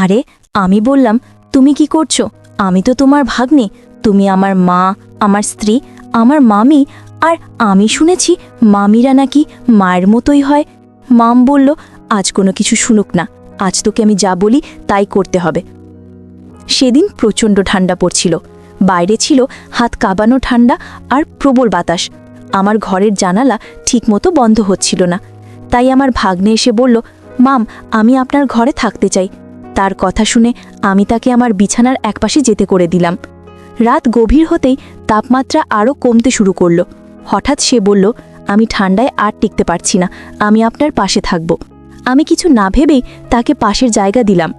আরে আমি বললাম, তুমি কি করছো? আমি তো তোমার ভাগ্নি, তুমি আমার মা, আমার স্ত্রী, আমার মামি। আর আমি শুনেছি মামিরা নাকি মায়ের মতোই হয়। মাম বলল, আজ কোনো কিছু শুনুক না, আজ তোকে আমি যা বলি তাই করতে হবে। সেদিন প্রচণ্ড ঠান্ডা পড়ছিল, বাইরে ছিল হাত কাঁপানো ঠান্ডা আর প্রবল বাতাস। আমার ঘরের জানালা ঠিকমতো বন্ধ হচ্ছিল না, তাই আমার ভাগ্নে এসে বলল, মাম, আমি আপনার ঘরে থাকতে চাই। তার কথা শুনে আমি তাকে আমার বিছানার একপাশে যেতে করে দিলাম। রাত গভীর হতেই তাপমাত্রা আরও কমতে শুরু করল। হঠাৎ সে বলল, আমি ঠান্ডায় আর টিকতে পারছি না, আমি আপনার পাশে থাকব। আমি কিছু না ভেবেই তাকে পাশের জায়গা দিলাম।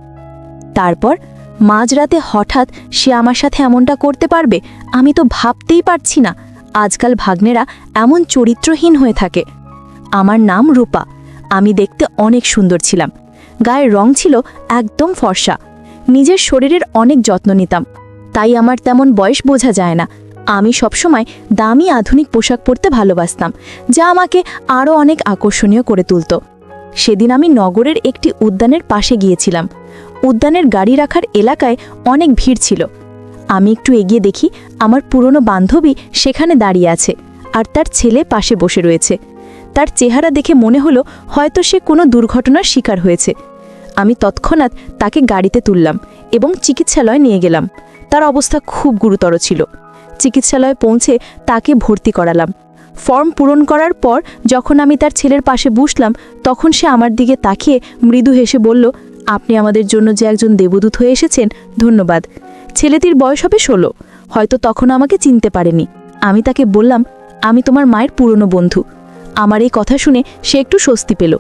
তারপর মাঝরাতে হঠাৎ সে আমার সাথে এমনটা করতে পারবে, আমি তো ভাবতেই পারছি না। আজকাল ভাগ্নেরা এমন চরিত্রহীন হয়ে থাকে। আমার নাম রূপা। আমি দেখতে অনেক সুন্দর ছিলাম, গায়ের রং ছিল একদম ফর্সা। নিজের শরীরের অনেক যত্ন নিতাম, তাই আমার তেমন বয়স বোঝা যায় না। আমি সবসময় দামি আধুনিক পোশাক পরতে ভালোবাসতাম, যা আমাকে আরও অনেক আকর্ষণীয় করে তুলত। সেদিন আমি নগরের একটি উদ্যানের পাশে গিয়েছিলাম। উদ্যানের গাড়ি রাখার এলাকায় অনেক ভিড় ছিল। আমি একটু এগিয়ে দেখি আমার পুরনো বান্ধবী সেখানে দাঁড়িয়ে আছে, আর তার ছেলে পাশে বসে রয়েছে। তার চেহারা দেখে মনে হলো হয়তো সে কোনো দুর্ঘটনার শিকার হয়েছে। আমি তৎক্ষণাৎ তাকে গাড়িতে তুললাম এবং চিকিৎসালয়ে নিয়ে গেলাম। তার অবস্থা খুব গুরুতর ছিল। চিকিৎসালয়ে পৌঁছে তাকে ভর্তি করালাম। ফর্ম পূরণ করার পর যখন আমি তার ছেলের পাশে বসলাম, তখন সে আমার দিকে তাকিয়ে মৃদু হেসে বলল, আপনি আমাদের জন্য যে একজন দেবদূত হয়ে এসেছেন, ধন্যবাদ। ছেলেটির বয়স হবে 16, হয়তো তখন আমাকে চিনতে পারেনি। আমি তাকে বললাম, আমি তোমার মায়ের পুরনো বন্ধু। আমার এই কথা শুনে সে একটু স্বস্তি পেল।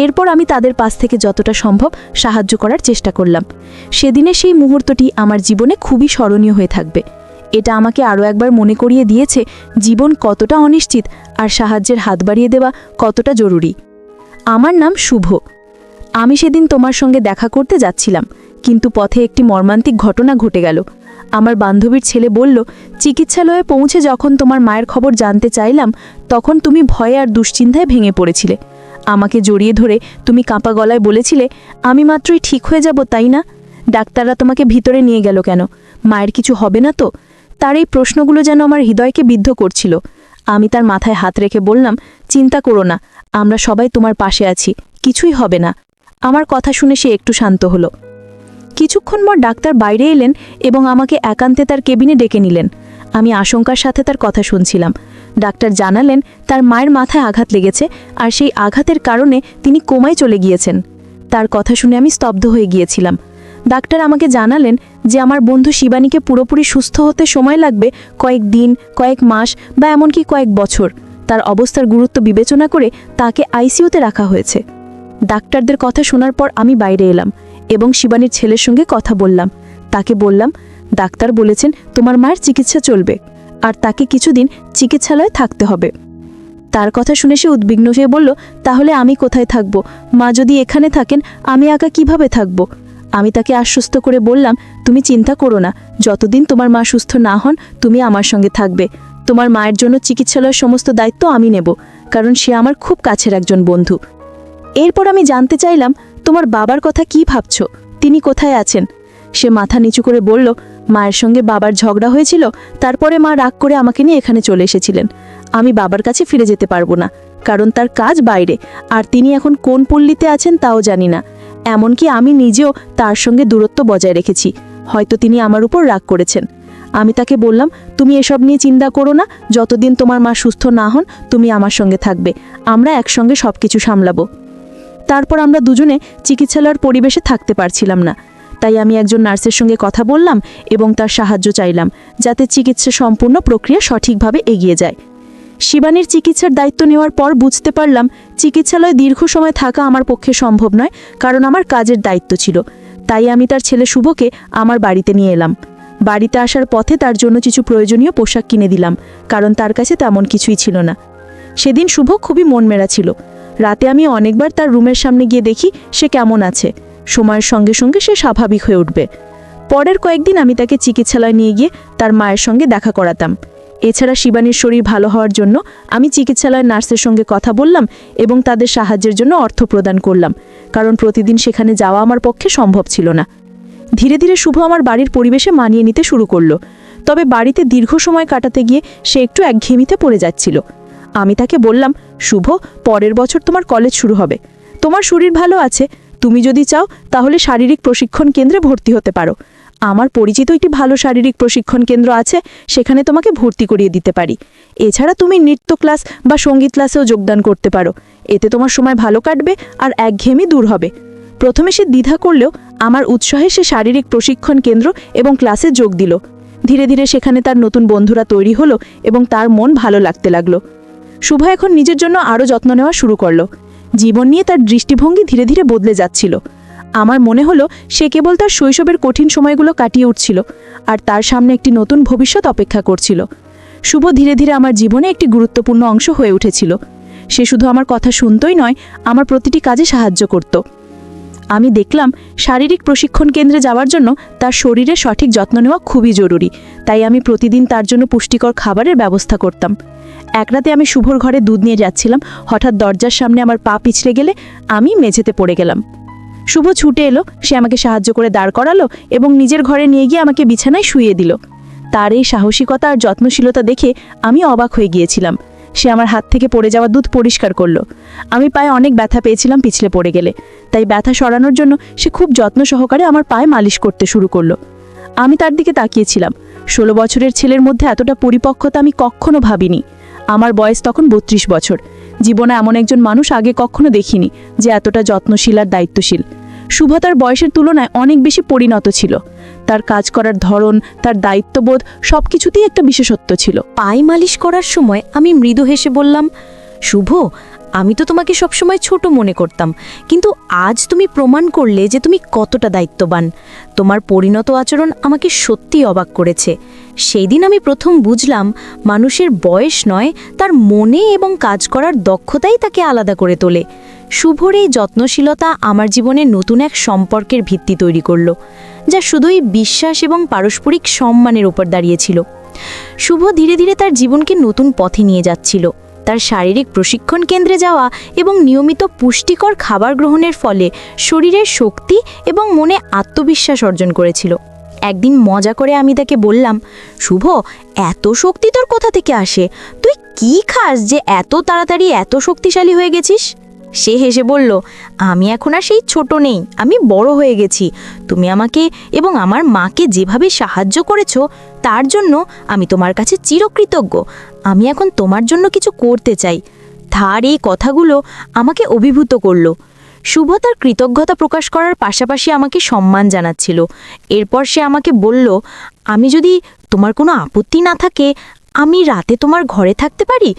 এরপর আমি তাদের পাশ থেকে যতটা সম্ভব সাহায্য করার চেষ্টা করলাম। সেদিনের সেই মুহূর্তটি আমার জীবনে খুবই স্মরণীয় হয়ে থাকবে। এটা আমাকে আরও একবার মনে করিয়ে দিয়েছে জীবন কতটা অনিশ্চিত আর সাহায্যের হাত বাড়িয়ে দেওয়া কতটা জরুরি। আমার নাম শুভ। আমি সেদিন তোমার সঙ্গে দেখা করতে যাচ্ছিলাম, কিন্তু পথে একটি মর্মান্তিক ঘটনা ঘটে গেল। আমার বান্ধবীর ছেলে বলল, চিকিৎসালয়ে পৌঁছে যখন তোমার মায়ের খবর জানতে চাইলাম, তখন তুমি ভয়ে আর দুশ্চিন্তায় ভেঙে পড়েছিলে। আমাকে জড়িয়ে ধরে তুমি কাঁপা গলায় বলেছিলে, আমি মাত্রই ঠিক হয়ে যাব, তাই না? ডাক্তাররা তোমাকে ভিতরে নিয়ে গেল কেন? মায়ের কিছু হবে না তো? তার এই প্রশ্নগুলো যেন আমার হৃদয়কে বিদ্ধ করছিল। আমি তার মাথায় হাত রেখে বললাম, চিন্তা করো না, আমরা সবাই তোমার পাশে আছি, কিছুই হবে না। আমার কথা শুনে সে একটু শান্ত হলো। কিছুক্ষণ পর ডাক্তার বাইরে এলেন এবং আমাকে একান্তে তার কেবিনে ডেকে নিলেন। আমি আশঙ্কার সাথে তার কথা শুনছিলাম। ডাক্তার জানালেন তার মায়ের মাথায় আঘাত লেগেছে, আর সেই আঘাতের কারণে তিনি কোমায় চলে গিয়েছেন। তার কথা শুনে আমি স্তব্ধ হয়ে গিয়েছিলাম। ডাক্তার আমাকে জানালেন যে আমার বন্ধু শিবানীকে পুরোপুরি সুস্থ হতে সময় লাগবে কয়েক দিন, কয়েক মাস বা এমনকি কয়েক বছর। তার অবস্থার গুরুত্ব বিবেচনা করে তাকে আইসিইউতে রাখা হয়েছে। ডাক্তারদের কথা শোনার পর আমি বাইরে এলাম এবং শিবানীর ছেলের সঙ্গে কথা বললাম। তাকে বললাম, ডাক্তার বলেছেন তোমার মায়ের চিকিৎসা চলবে, আর তাকে কিছুদিন চিকিৎসালয়ে থাকতে হবে। তার কথা শুনে সে উদ্বিগ্ন হয়ে বলল, তাহলে আমি কোথায় থাকব? মা যদি এখানে থাকেন, আমি একা কিভাবে থাকব? আমি তাকে আশ্বস্ত করে বললাম, তুমি চিন্তা করো না, যতদিন তোমার মা সুস্থ না হন তুমি আমার সঙ্গে থাকবে। তোমার মায়ের জন্য চিকিৎসালয়ের সমস্ত দায়িত্ব আমি নেব, কারণ সে আমার খুব কাছের একজন বন্ধু। এরপর আমি জানতে চাইলাম, তোমার বাবার কথা কি ভাবছ? তিনি কোথায় আছেন? সে মাথা নিচু করে বলল, মায়ের সঙ্গে বাবার ঝগড়া হয়েছিল, তারপরে মা রাগ করে আমাকে নিয়ে এখানে চলে এসেছিলেন। আমি বাবার কাছে ফিরে যেতে পারবো না, কারণ তার কাজ বাইরে, আর তিনি এখন কোন পল্লীতে আছেন তাও জানি না। এমনকি আমি নিজেও তার সঙ্গে দূরত্ব বজায় রেখেছি, হয়তো তিনি আমার উপর রাগ করেছেন। আমি তাকে বললাম, তুমি এসব নিয়ে চিন্তা করো না, যতদিন তোমার মা সুস্থ না হন তুমি আমার সঙ্গে থাকবে, আমরা একসঙ্গে সব কিছু সামলাবো। তারপর আমরা দুজনে চিকিৎসালয়ের পরিবেশে থাকতে পারছিলাম না, তাই আমি একজন নার্সের সঙ্গে কথা বললাম এবং তার সাহায্য চাইলাম, যাতে চিকিৎসা সম্পূর্ণ প্রক্রিয়া সঠিকভাবে এগিয়ে যায়। শিবানীর চিকিৎসার দায়িত্ব নেওয়ার পর বুঝতে পারলাম চিকিৎসালয়ে দীর্ঘ সময় থাকা আমার পক্ষে সম্ভব নয়, কারণ আমার কাজের দায়িত্ব ছিল। তাই আমি তার ছেলে শুভকে আমার বাড়িতে নিয়ে এলাম। বাড়িতে আসার পথে তার জন্য কিছু প্রয়োজনীয় পোশাক কিনে দিলাম, কারণ তার কাছে তেমন কিছুই ছিল না। সেদিন শুভ খুবই মনমেরা ছিল। রাতে আমি অনেকবার তার রুমের সামনে গিয়ে দেখি সে কেমন আছে। সময়ের সঙ্গে সঙ্গে সে স্বাভাবিক হয়ে উঠবে। পরের কয়েকদিন আমি তাকে চিকিৎসালয়ে নিয়ে গিয়ে তার মায়ের সঙ্গে দেখা করাতাম। এছাড়া শিবানীর শরীর ভালো হওয়ার জন্য আমি চিকিৎসালয়ের নার্সের সঙ্গে কথা বললাম এবং তাদের সাহায্যের জন্য অর্থ প্রদান করলাম। কারণ প্রতিদিন সেখানে যাওয়া আমার পক্ষে সম্ভব ছিল না। ধীরে ধীরে শুভ আমার বাড়ির পরিবেশে মানিয়ে নিতে শুরু করলো, তবে বাড়িতে দীর্ঘ সময় কাটাতে গিয়ে সে একটু একঘেয়েমিতে পড়ে যাচ্ছিল। আমি তাকে বললাম, শুভ, পরের বছর তোমার কলেজ শুরু হবে, তোমার শরীর ভালো আছে, তুমি যদি চাও তাহলে শারীরিক প্রশিক্ষণ কেন্দ্রে ভর্তি হতে পারো। আমার পরিচিত একটি ভালো শারীরিক প্রশিক্ষণ কেন্দ্র আছে, সেখানে তোমাকে ভর্তি করিয়ে দিতে পারি। এছাড়া তুমি নৃত্য ক্লাস বা সঙ্গীত ক্লাসেও যোগদান করতে পারো, এতে তোমার সময় ভালো কাটবে আর একঘেয়েমি দূর হবে। প্রথমে সে দ্বিধা করলেও আমার উৎসাহে সে শারীরিক প্রশিক্ষণ কেন্দ্র এবং ক্লাসে যোগ দিল। ধীরে ধীরে সেখানে তার নতুন বন্ধুরা তৈরি হলো এবং তার মন ভালো লাগতে লাগলো। শুভ এখন নিজের জন্য আরও যত্ন নেওয়া শুরু করলো। জীবন নিয়ে তার দৃষ্টিভঙ্গি ধীরে ধীরে বদলে যাচ্ছিল। আমার মনে হলো সে কেবল তার শৈশবের কঠিন সময়গুলো কাটিয়ে উঠছিল, আর তার সামনে একটি নতুন ভবিষ্যৎ অপেক্ষা করছিল। শুভ ধীরে ধীরে আমার জীবনে একটি গুরুত্বপূর্ণ অংশ হয়ে উঠেছিল। সে শুধু আমার কথা শুনতই নয়, আমার প্রতিটি কাজে সাহায্য করত। আমি দেখলাম শারীরিক প্রশিক্ষণ কেন্দ্রে যাওয়ার জন্য তার শরীরের সঠিক যত্ন নেওয়া খুবই জরুরি, তাই আমি প্রতিদিন তার জন্য পুষ্টিকর খাবারের ব্যবস্থা করতাম। এক রাতে আমি শুভর ঘরে দুধ নিয়ে যাচ্ছিলাম, হঠাৎ দরজার সামনে আমার পা পিছলে গেলে আমি মেঝেতে পড়ে গেলাম। শুভ ছুটে এলো, সে আমাকে সাহায্য করে দাঁড় করালো এবং নিজের ঘরে নিয়ে গিয়ে আমাকে বিছানায় শুইয়ে দিল। তার এই সাহসিকতা আর যত্নশীলতা দেখে আমি অবাক হয়ে গিয়েছিলাম। সে আমার হাত থেকে পড়ে যাওয়া দুধ পরিষ্কার করলো। আমি পায়ে অনেক ব্যথা পেয়েছিলাম পিছলে পড়ে গেলে, তাই ব্যথা সরানোর জন্য সে খুব যত্ন সহকারে আমার পায়ে মালিশ করতে শুরু করলো। আমি তার দিকে তাকিয়েছিলাম। 16 বছরের ছেলের মধ্যে এতটা পরিপক্কতা আমি কখনো ভাবিনি। আমার বয়স তখন 32 বছর। জীবনে এমন একজন মানুষ আগে কখনো দেখিনি যে এতটা যত্নশীল আর দায়িত্বশীল। শুভ তার বয়সের তুলনায় অনেক বেশি পরিণত ছিল। তার কাজ করার ধরন, তার দায়িত্ববোধ সবকিছুতেই একটা বিশেষত্ব ছিল। পায়ে মালিশ করার সময় আমি মৃদু হেসে বললাম, শুভ, আমি তো তোমাকে সবসময় ছোট মনে করতাম, কিন্তু আজ তুমি প্রমাণ করলে যে তুমি কতটা দায়িত্ববান। তোমার পরিণত আচরণ আমাকে সত্যিই অবাক করেছে। সেই দিন আমি প্রথম বুঝলাম মানুষের বয়স নয়, তার মনে এবং কাজ করার দক্ষতাই তাকে আলাদা করে তোলে। শুভর এই যত্নশীলতা আমার জীবনে নতুন এক সম্পর্কের ভিত্তি তৈরি করল, যা শুধুই বিশ্বাস এবং পারস্পরিক সম্মানের উপর দাঁড়িয়েছিল। শুভ ধীরে ধীরে তার জীবনকে নতুন পথে নিয়ে যাচ্ছিল। তার শারীরিক প্রশিক্ষণ কেন্দ্রে যাওয়া এবং নিয়মিত পুষ্টিকর খাবার গ্রহণের ফলে শরীরের শক্তি এবং মনে আত্মবিশ্বাস অর্জন করেছিল। একদিন মজা করে আমি তাকে বললাম, শুভ, এত শক্তি তোর কোথা থেকে আসে? তুই কি খাস যে এত তাড়াতাড়ি এত শক্তিশালী হয়ে গেছিস? সে হেসে বলল, আমি এখন আর সেই ছোট নেই, আমি বড় হয়ে গেছি। তুমি আমাকে এবং আমার মাকে যেভাবে সাহায্য করেছো তার জন্য আমি তোমার কাছে চিরকৃতজ্ঞ। আমি এখন তোমার জন্য কিছু করতে চাই। তার এই কথাগুলো আমাকে অভিভূত করল। শুভ তার কৃতজ্ঞতা প্রকাশ করার পাশাপাশি আমাকে সম্মান জানাচ্ছিল। এরপর সে আমাকে বলল, আমি যদি তোমার কোনো আপত্তি না থাকে আমি রাতে তোমার ঘরে থাকতে পারি।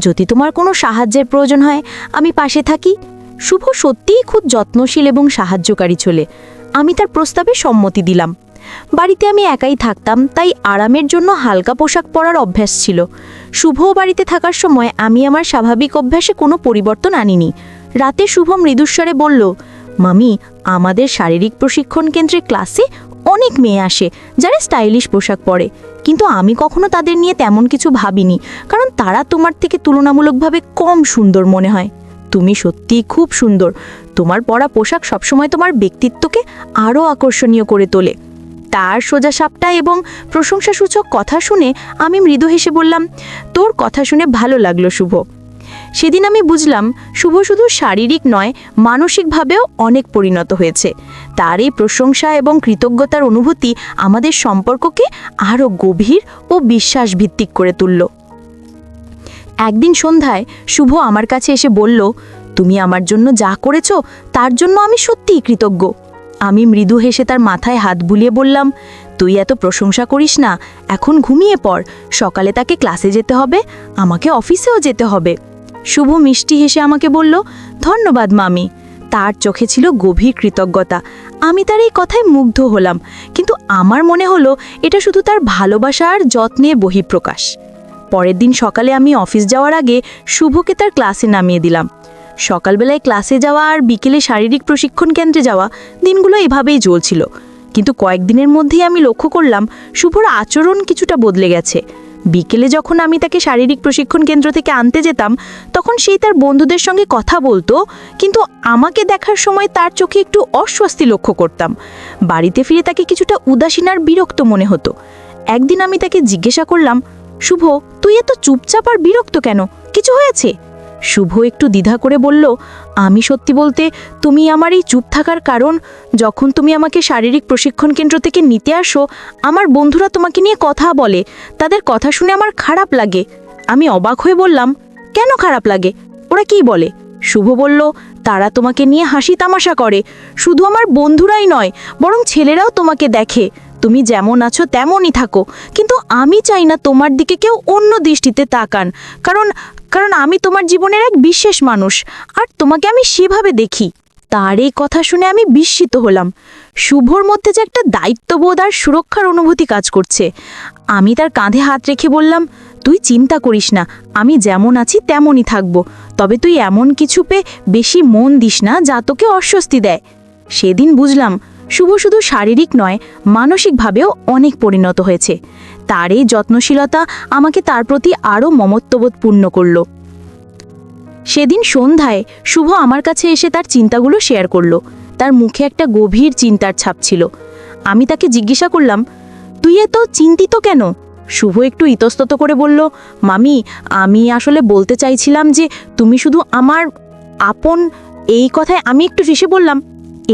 যদি তোমার কোনো সাহায্যের প্রয়োজন হয় আমি পাশে থাকি। শুভ সত্যিই খুব যত্নশীল এবং সাহায্যকারী ছেলে। আমি তার প্রস্তাবে সম্মতি দিলাম। বাড়িতে আমি একাই থাকতাম, তাই আরামের জন্য হালকা পোশাক পরার অভ্যাস ছিল। শুভ বাড়িতে থাকার সময় আমি আমার স্বাভাবিক অভ্যাসে কোনো পরিবর্তন আনিনি। রাতে শুভ মৃদুস্বরে বলল, মামি, আমাদের শারীরিক প্রশিক্ষণ কেন্দ্রে ক্লাসে অনেক মেয়ে আসে যারা স্টাইলিশ পোশাক পরে, কিন্তু আমি কখনো তাদের নিয়ে তেমন কিছু ভাবিনি, কারণ তারা তোমার থেকে তুলনামূলকভাবে কম সুন্দর মনে হয়। তুমি সত্যিই খুব সুন্দর। তোমার পরা পোশাক সবসময় তোমার ব্যক্তিত্বকে আরও আকর্ষণীয় করে তোলে। তার সোজা সাপটা এবং প্রশংসাসূচক কথা শুনে আমি মৃদু হেসে বললাম, তোর কথা শুনে ভালো লাগলো শুভ। সেদিন আমি বুঝলাম শুভ শুধু শারীরিক নয়, মানসিকভাবেও অনেক পরিণত হয়েছে। তার এই প্রশংসা এবং কৃতজ্ঞতার অনুভূতি আমাদের সম্পর্ককে আরও গভীর ও বিশ্বাসভিত্তিক করে তুলল। একদিন সন্ধ্যায় শুভ আমার কাছে এসে বলল, তুমি আমার জন্য যা করেছো তার জন্য আমি সত্যিই কৃতজ্ঞ। আমি মৃদু হেসে তার মাথায় হাত বুলিয়ে বললাম, তুই এত প্রশংসা করিস না, এখন ঘুমিয়ে পড়। সকালে তাকে ক্লাসে যেতে হবে, আমাকে অফিসেও যেতে হবে। শুভ মিষ্টি হেসে আমাকে বলল, ধন্যবাদ মামি। তার চোখে ছিল গভীর কৃতজ্ঞতা। আমি তার এই কথায় মুগ্ধ হলাম, কিন্তু আমার মনে হলো এটা শুধু তার ভালোবাসা আর যত্নের বহিঃপ্রকাশ। পরের দিন সকালে আমি অফিস যাওয়ার আগে শুভকে তার ক্লাসে নামিয়ে দিলাম। সকালবেলায় ক্লাসে যাওয়া আর বিকেলে শারীরিক প্রশিক্ষণ কেন্দ্রে যাওয়া দিনগুলো এভাবেই চলছিল, কিন্তু কয়েকদিনের মধ্যেই আমি লক্ষ্য করলাম শুভর আচরণ কিছুটা বদলে গেছে। বিকেলে যখন আমি তাকে শারীরিক প্রশিক্ষণ কেন্দ্র থেকে আনতে যেতাম তখন সেই তার বন্ধুদের সঙ্গে কথা বলতো, কিন্তু আমাকে দেখার সময় তার চোখে একটু অস্বস্তি লক্ষ্য করতাম। বাড়িতে ফিরে তাকে কিছুটা উদাসীন আর বিরক্ত মনে হতো। একদিন আমি তাকে জিজ্ঞাসা করলাম, শুভ, তুই এত চুপচাপ আর বিরক্ত কেন? কিছু হয়েছে? শুভ একটু দ্বিধা করে বলল, আমি সত্যি বলতে তুমি আমার এই চুপ থাকার কারণ। যখন তুমি আমাকে শারীরিক প্রশিক্ষণ কেন্দ্র থেকে নিতে আসো, আমার বন্ধুরা তোমাকে নিয়ে কথা বলে, তাদের কথা শুনে আমার খারাপ লাগে। আমি অবাক হয়ে বললাম, কেন খারাপ লাগে? ওরা কি বলে? শুভ বলল, তারা তোমাকে নিয়ে হাসি তামাশা করে। শুধু আমার বন্ধুরাই নয়, বরং ছেলেরাও তোমাকে দেখে। তুমি যেমন আছো তেমনই থাকো, কিন্তু আমি চাই না তোমার দিকে কেউ অন্য দৃষ্টিতে তাকান, কারণ কারণ আমি তোমার জীবনের এক বিশেষ মানুষ, আর তোমাকে আমি সেভাবে দেখি। তার এই কথা শুনে আমি বিস্মিত হলাম। শুভর মধ্যে যে একটা দায়িত্ববোধ আর সুরক্ষার অনুভূতি কাজ করছে। আমি তার কাঁধে হাত রেখে বললাম, তুই চিন্তা করিস না, আমি যেমন আছি তেমনই থাকবো। তবে তুই এমন কিছু পেয়ে বেশি মন দিস না যা তোকে অস্বস্তি দেয়। সেদিন বুঝলাম শুভ শুধু শারীরিক নয়, মানসিকভাবেও অনেক পরিণত হয়েছে। তার এই যত্নশীলতা আমাকে তার প্রতি আরও মমত্ববোধ পূর্ণ করল। সেদিন সন্ধ্যায় শুভ আমার কাছে এসে তার চিন্তাগুলো শেয়ার করলো। তার মুখে একটা গভীর চিন্তার ছাপ ছিল। আমি তাকে জিজ্ঞাসা করলাম, তুই এত চিন্তিত কেন? শুভ একটু ইতস্তত করে বলল, মামি, আমি আসলে বলতে চাইছিলাম যে তুমি শুধু আমার আপন। এই কথায় আমি একটু হেসে বললাম,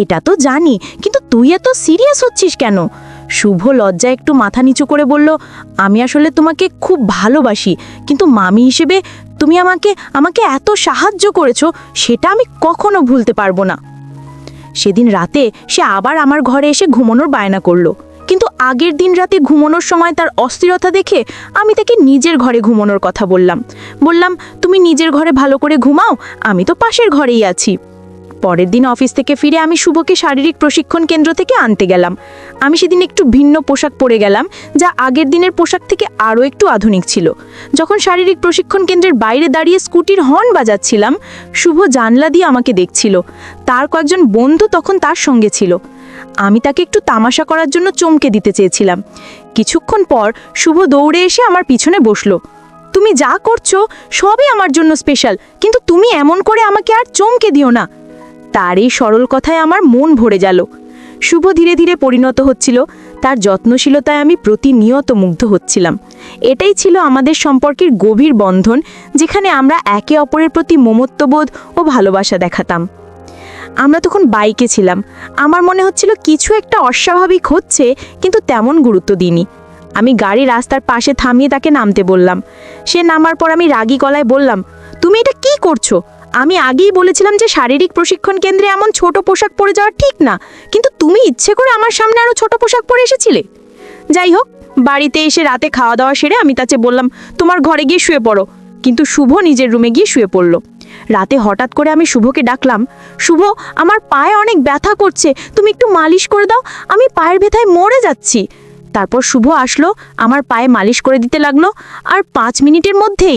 এটা তো জানি, কিন্তু তুই এত সিরিয়াস হচ্ছিস কেন? শুভ লজ্জায় একটু মাথা নিচু করে বলল, আমি আসলে তোমাকে খুব ভালোবাসি, কিন্তু মামি হিসেবে তুমি আমাকে এত সাহায্য করেছো, সেটা আমি কখনো ভুলতে পারবো না। সেদিন রাতে সে আবার আমার ঘরে এসে ঘুমানোর বায়না করলো, কিন্তু আগের দিন রাতে ঘুমানোর সময় তার অস্থিরতা দেখে আমি তাকে নিজের ঘরে ঘুমানোর কথা বললাম, তুমি নিজের ঘরে ভালো করে ঘুমাও, আমি তো পাশের ঘরেই আছি। পরের দিন অফিস থেকে ফিরে আমি শুভকে শারীরিক প্রশিক্ষণ কেন্দ্র থেকে আনতে গেলাম। আমি সেদিন একটু ভিন্ন পোশাক পরে গেলাম, যা আগের দিনের পোশাক থেকে আরও একটু আধুনিক ছিল। যখন শারীরিক প্রশিক্ষণ কেন্দ্রের বাইরে দাঁড়িয়ে স্কুটির হর্ন বাজাচ্ছিলাম, শুভ জানলা দিয়ে আমাকে দেখছিল। তার কয়েকজন বন্ধু তখন তার সঙ্গে ছিল। আমি তাকে একটু তামাশা করার জন্য চমকে দিতে চেয়েছিলাম। কিছুক্ষণ পর শুভ দৌড়ে এসে আমার পিছনে বসলো। তুমি যা করছো সবই আমার জন্য স্পেশাল, কিন্তু তুমি এমন করে আমাকে আর চমকে দিও না। তার এই সরল কথায় আমার মন ভরে গেল। শুভ ধীরে ধীরে পরিণত হচ্ছিল। তার যত্নশীলতায় আমি প্রতিনিয়ত মুগ্ধ হচ্ছিলাম। এটাই ছিল আমাদের সম্পর্কের গভীর বন্ধন, যেখানে আমরা একে অপরের প্রতি মমত্ববোধ ও ভালোবাসা দেখাতাম। আমরা তখন বাইকে ছিলাম। আমার মনে হচ্ছিল কিছু একটা অস্বাভাবিক হচ্ছে, কিন্তু তেমন গুরুত্ব দিইনি। আমি গাড়ি রাস্তার পাশে থামিয়ে তাকে নামতে বললাম। সে নামার পর আমি রাগী গলায় বললাম, তুমি এটা কি করছো? আমি আগেই বলেছিলাম যে শারীরিক প্রশিক্ষণ কেন্দ্রে এমন ছোট পোশাক পরে যাওয়া ঠিক না, কিন্তু তুমি ইচ্ছে করে আমার সামনে আরও ছোট পোশাক পরে এসেছিলে। যাই হোক, বাড়িতে এসে রাতে খাওয়া দাওয়া সেরে আমি তাকে বললাম, তোমার ঘরে গিয়ে শুয়ে পড়ো। কিন্তু শুভ নিজের রুমে গিয়ে শুয়ে পড়ল। রাতে হঠাৎ করে আমি শুভকে ডাকলাম, শুভ, আমার পায়ে অনেক ব্যথা করছে, তুমি একটু মালিশ করে দাও, আমি পায়ের ব্যথায় মরে যাচ্ছি। তারপর শুভ আসলো, আমার পায়ে মালিশ করে দিতে লাগলো, আর 5 মিনিটের মধ্যেই